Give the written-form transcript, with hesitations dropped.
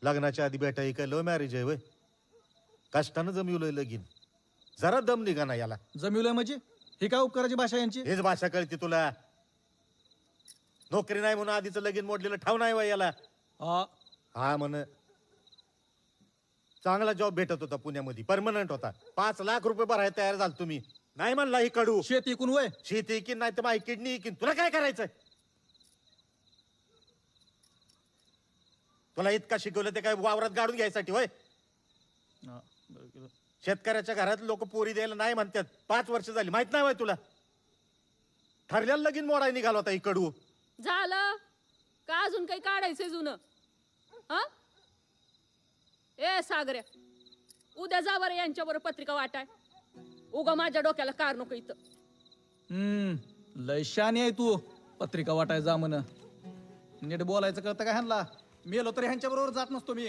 लग्नाच्या आधी बेटा ही काय लव्ह मॅरेज आहे वय? कष्टानं जमिवलंय लगीन. जरा दम निघा ना याला. जमिवलंय म्हणजे ही काय उपकाराची भाषा यांची? हेच भाषा कळते तुला? नोकरी नाही म्हणून आधीचं लगीन मोडलेलं ठाव नाही वय याला. हा, हा म्हण. चांगला जॉब भेटत होता पुण्यामध्ये, परमनंट होता. 5 लाख रुपये भरायला तयार झाल तुम्ही. नाही म्हणला ही कडू. शेत इकून वय. शेती की नाही तर माझी किडनी की तुला काय करायचंय? तुला इतका शिकवलं ते काय वावरात गाडून घ्यायसाठी होय? हा, बरं केलं. शेतकऱ्याच्या घरात लोक पोरी द्यायला नाही म्हणतात. 5 वर्ष झाली, माहित नाही वय तुला? ठरलेलं लगीन मोडाय निघाला होता ही कडू. झालं का अजून काही काढायचंय जुनं? हा ए सागऱ्या, उद्या जा बरं यांच्याबरोबर पत्रिका वाटाय. उगा माझ्या डोक्याला कार नको इथं. लय शानी आहे तू. पत्रिका वाटाय जा म्हण. नीट बोलायचं कळतं का ह्यांना? मेलो तरी ह्यांच्या बरोबर जात नसतो मी.